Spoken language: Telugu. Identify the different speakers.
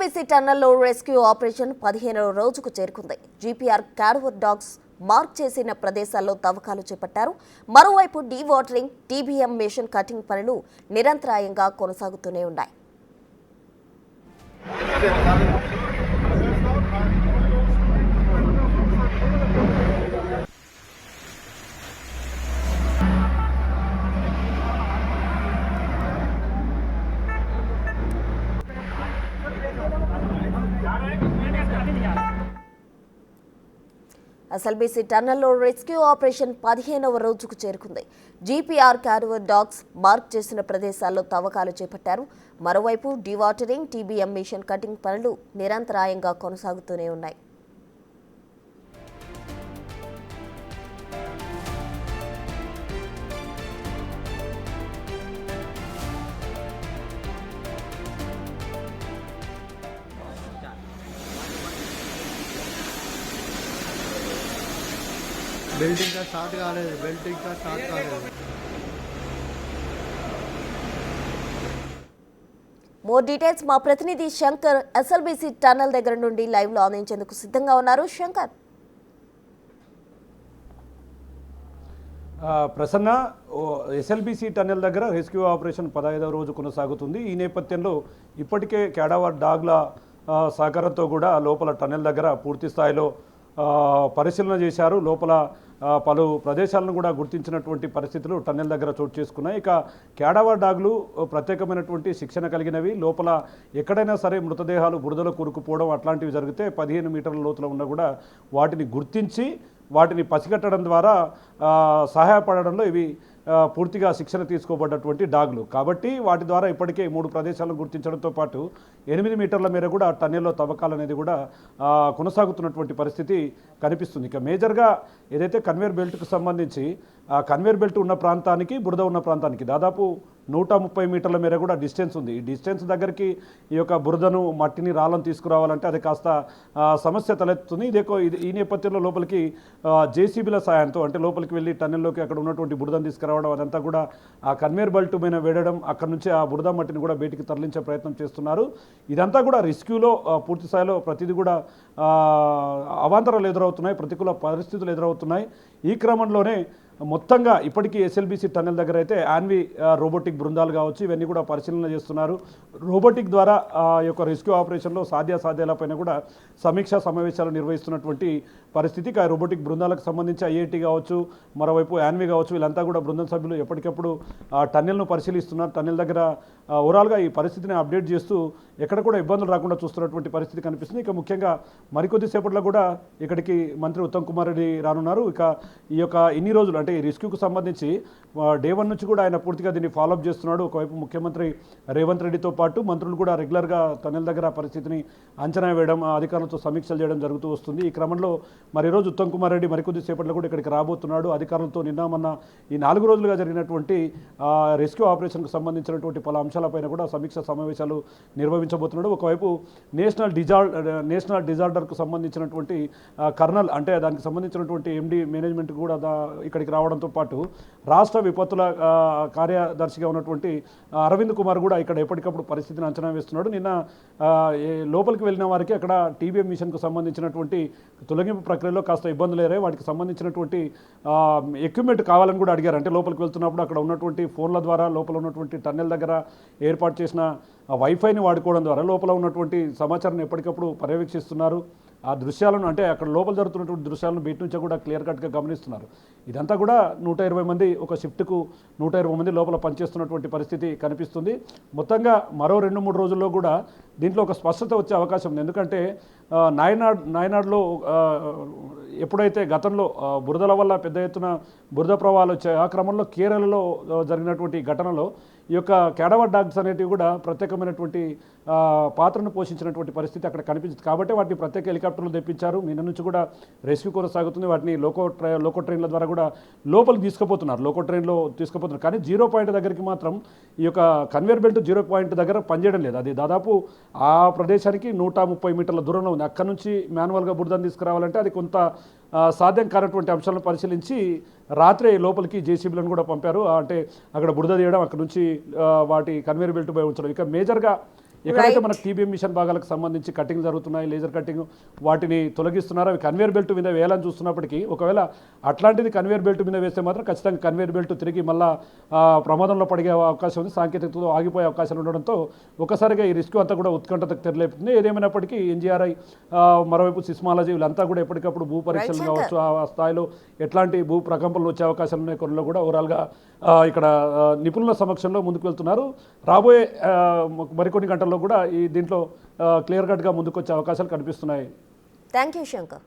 Speaker 1: ఎస్ఎల్బీసీ టన్నెల్లో రెస్క్యూ ఆపరేషన్ 15వ రోజుకు చేరుకుంది. జీపీఆర్ క్యాడవర్ డాగ్స్ మార్క్ చేసిన ప్రదేశాల్లో తవ్వకాలు చేపట్టారు. మరోవైపు dewatering, TBM machine cutting పనులు నిరంతరాయంగా కొనసాగుతూనే ఉన్నాయి. ఎస్ఎల్బీసీ టన్నెల్లో రెస్క్యూ ఆపరేషన్ 15వ రోజుకు చేరుకుంది. జీపీఆర్ క్యాడవర్ డాగ్స్ మార్క్ చేసిన ప్రదేశాల్లో తవ్వకాలు చేపట్టారు. మరోవైపు డీవాటరింగ్, టీబీఎం మిషన్ కటింగ్ పనులు నిరంతరాయంగా కొనసాగుతూనే ఉన్నాయి.
Speaker 2: బెల్ట్ ఇంకా స్టార్ట్ కాలేదు.
Speaker 1: మోర్ డీటెయిల్స్ మా ప్రతినిధి శంకర్ ఎస్ఎల్బీసీ టన్నెల్ దగ్గర నుండి లైవ్ లో అందించేందుకు సిద్ధంగా ఉన్నారు. శంకర్,
Speaker 3: ప్రసన్న, ఎస్ఎల్బీసీ టన్నెల్ దగ్గర రెస్క్యూ ఆపరేషన్ 15వ రోజు కొనసాగుతుంది. ఈ నేపథ్యంలో ఇప్పటికే క్యాడవర్ డాగ్ల సహకారంతో కూడా లోపల టన్నెల్ దగ్గర పూర్తి స్థాయిలో పరిశీలన చేశారు. లోపల పలు ప్రదేశాలను కూడా గుర్తించినటువంటి పరిస్థితులు టన్నెల్ దగ్గర చోటు చేసుకున్నాయి. ఇక క్యాడవర్ డాగ్లు ప్రత్యేకమైనటువంటి శిక్షణ కలిగినవి. లోపల ఎక్కడైనా సరే మృతదేహాలు బురదలో కూరుకుపోవడం అట్లాంటివి జరిగితే 15 మీటర్ల లోతులో ఉన్నా కూడా వాటిని గుర్తించి వాటిని పసిగట్టడం ద్వారా సహాయపడడంలో ఇవి పూర్తిగా శిక్షణ తీసుకోబడ్డటువంటి డాగ్లు కాబట్టి వాటి ద్వారా ఇప్పటికే 3 ప్రదేశాలను గుర్తించడంతో పాటు 8 మీటర్ల మేర కూడా టన్నెల్లో తవ్వకాలు అనేది కూడా కొనసాగుతున్నటువంటి పరిస్థితి కనిపిస్తుంది. ఇక మేజర్గా ఏదైతే కన్వేర్ బెల్ట్కు సంబంధించి కన్వేర్ బెల్ట్ ఉన్న ప్రాంతానికి, బురద ఉన్న ప్రాంతానికి దాదాపు 130 మీటర్ల మేర కూడా డిస్టెన్స్ ఉంది. ఈ డిస్టెన్స్ దగ్గరికి ఈ యొక్క బురదను, మట్టిని, రాళ్ళను తీసుకురావాలంటే అది కాస్త సమస్య తలెత్తుతుంది. ఈ నేపథ్యంలో లోపలికి జేసీబీల సాయంతో అంటే లోపలికి వెళ్ళి టన్నెల్లోకి అక్కడ ఉన్నటువంటి బురదను తీసుకురావడం, అదంతా కూడా ఆ కన్వేర్ బెల్ట్ మీద వేయడం, అక్కడ నుంచి ఆ బురద మట్టిని కూడా బయటికి తరలించే ప్రయత్నం చేస్తున్నారు. ఇదంతా కూడా రెస్క్యూలో పూర్తి స్థాయిలో ప్రతిదీ కూడా అవాంతరాలు ఎదురవుతున్నాయి, ప్రతికూల పరిస్థితులు ఎదురవుతున్నాయి. ఈ క్రమంలోనే మొత్తంగా ఇప్పటికీ ఎస్ఎల్బీసీ టన్నెల్ దగ్గర అయితే యాన్వి రోబోటిక్ బృందాలు కావచ్చు, ఇవన్నీ కూడా పరిశీలన చేస్తున్నారు. రోబోటిక్ ద్వారా ఈ యొక్క రెస్క్యూ ఆపరేషన్లో సాధ్యాసాధ్యాలపైన కూడా సమీక్షా సమావేశాలు నిర్వహిస్తున్నటువంటి పరిస్థితి. రోబోటిక్ బృందాలకు సంబంధించి ఐఐటి కావచ్చు, మరోవైపు యాన్వి కావచ్చు, వీళ్ళంతా కూడా బృందం సభ్యులు ఎప్పటికప్పుడు టన్నెల్ను పరిశీలిస్తున్నారు. టన్నెల్ దగ్గర ఓవరాల్గా ఈ పరిస్థితిని అప్డేట్ చేస్తూ ఎక్కడ కూడా ఇబ్బందులు రాకుండా చూస్తున్నటువంటి పరిస్థితి కనిపిస్తుంది. ఇక ముఖ్యంగా మరికొద్దిసేపట్లో కూడా ఇక్కడికి మంత్రి ఉత్తమ్ కుమార్ రెడ్డి రానున్నారు. ఇక ఈ యొక్క ఇన్ని రోజులు అంటే ఈ రెస్క్యూకు సంబంధించి డే 1 నుంచి కూడా ఆయన పూర్తిగా దీన్ని ఫాలోఅప్ చేస్తున్నాడు. ఒకవైపు ముఖ్యమంత్రి రేవంత్ రెడ్డితో పాటు మంత్రులు కూడా రెగ్యులర్గా టన్నెల్ దగ్గర పరిస్థితిని అంచనా వేయడం, అధికారులతో సమీక్షలు చేయడం జరుగుతూ వస్తుంది. ఈ క్రమంలో మరి ఈరోజు ఉత్తమ్ కుమార్ రెడ్డి మరికొద్దిసేపట్లో కూడా ఇక్కడికి రాబోతున్నాడు. అధికారులతో మొన్న ఈ 4 రోజులుగా జరిగినటువంటి రెస్క్యూ ఆపరేషన్కు సంబంధించినటువంటి పలు అంశాలపైన కూడా సమీక్ష సమావేశాలు నిర్వహించబోతున్నాడు. ఒకవైపు నేషనల్ డిజార్డర్కు సంబంధించినటువంటి కర్నల్ అంటే దానికి సంబంధించినటువంటి ఎండి మేనేజ్మెంట్ కూడా ఇక్కడికి రావడంతో పాటు రాష్ట్ర విపత్తుల కార్యదర్శిగా ఉన్నటువంటి అరవింద్ కుమార్ కూడా ఇక్కడ ఎప్పటికప్పుడు పరిస్థితిని అంచనా వేస్తున్నాడు. నిన్న లోపలికి వెళ్ళిన వారికి అక్కడ టీబీఎం మిషన్కు సంబంధించినటువంటి తొలగింపు ప్రక్రియలో కాస్త ఇబ్బందులు ఎదురయ్యాయి. వాటికి సంబంధించినటువంటి ఎక్విప్మెంట్ కావాలని కూడా అడిగారు. అంటే లోపలికి వెళ్తున్నప్పుడు అక్కడ ఉన్నటువంటి ఫోన్ల ద్వారా లోపల ఉన్నటువంటి టన్నెల్ దగ్గర ఏర్పాటు చేసిన వైఫైని వాడుకోవడం ద్వారా లోపల ఉన్నటువంటి సమాచారాన్ని ఎప్పటికప్పుడు పర్యవేక్షిస్తున్నారు. ఆ దృశ్యాలను అంటే అక్కడ లోపల జరుగుతున్నటువంటి దృశ్యాలను బయట నుంచి కూడా క్లియర్ కట్గా గమనిస్తున్నారు. ఇదంతా కూడా 120 మంది ఒక షిఫ్ట్కు 120 మంది లోపల పనిచేస్తున్నటువంటి పరిస్థితి కనిపిస్తుంది. మొత్తంగా మరో 2-3 రోజుల్లో కూడా దీంట్లో ఒక స్పష్టత వచ్చే అవకాశం ఉంది. ఎందుకంటే నాయనాడ్లో ఎప్పుడైతే గతంలో బురదల వల్ల పెద్ద ఎత్తున బురద ప్రవాహాలు వచ్చాయి, ఆ క్రమంలో కేరళలో జరిగినటువంటి ఘటనలో ఈ యొక్క క్యాడవర్ డాగ్స్ అనేటివి కూడా ప్రత్యేకమైనటువంటి పాత్రను పోషించినటువంటి పరిస్థితి అక్కడ కనిపించింది. కాబట్టి వాటిని ప్రత్యేక హెలికాప్టర్లు తెప్పించారు. నిన్న నుంచి కూడా రెస్క్యూ కొనసాగుతుంది. వాటిని లోకో ట్రైన్ల ద్వారా కూడా లోపలికి తీసుకుపోతున్నారు. లోకో ట్రైన్లో తీసుకుపోతున్నారు. కానీ 0 పాయింట్ దగ్గరికి మాత్రం ఈ యొక్క కన్వేర్ బెల్ట్ 0 పాయింట్ దగ్గర పనిచేయడం లేదు. అది దాదాపు ఆ ప్రదేశానికి 130 మీటర్ల దూరంలో ఉంది. అక్కడ నుంచి మాన్యువల్గా బురదను తీసుకురావాలంటే అది కొంత సాధ్యం కానటువంటి అంశాలను పరిశీలించి రాత్రే లోపలికి జేసీబీలను కూడా పంపారు. అంటే అక్కడ బురద తీయడం, అక్కడ నుంచి వాటి కన్వేర్ బెల్ట్ పై ఉంచడం. ఇక మేజర్గా ఎక్కడైతే మనకు టీబీఎం మిషన్ భాగాలకు సంబంధించి కటింగ్ జరుగుతున్నాయి, లేజర్ కటింగ్ వాటిని తొలగిస్తున్నారు. అవి కన్వేర్ బెల్ట్ మీద వేయాలని చూస్తున్నప్పటికీ ఒకవేళ అట్లాంటిది కన్వేర్ బెల్ట్ మీద వేస్తే మాత్రం ఖచ్చితంగా కన్వేర్ బెల్ట్ తిరిగి మళ్ళా ప్రమాదంలో పడే అవకాశం ఉంది, సాంకేతికతలో ఆగిపోయే అవకాశాలు ఉండడంతో ఒకసారిగా ఈ రిస్క్ అంతా కూడా ఉత్కంఠతకు తెరలేపుతుంది. ఏదేమైనప్పటికీ ఎన్జీఆర్ఐ మరోవైపు సిస్మాలజీ వీళ్ళంతా కూడా ఎప్పటికప్పుడు భూ పరీక్షలు కావచ్చు, ఆ స్థాయిలో ఎట్లాంటి భూ ప్రకంపనలు వచ్చే అవకాశాలు ఉన్నాయి కొనలో కూడా ఓవరాల్గా ఇక్కడ నిపుణుల సమక్షంలో ముందుకు వెళ్తున్నారు. రాబోయే మరికొన్ని గంటల్లో కూడా ఈ దీంట్లో క్లియర్ కట్గా ముందుకు వచ్చే అవకాశాలు కనిపిస్తున్నాయి.
Speaker 1: Thank you Shankar.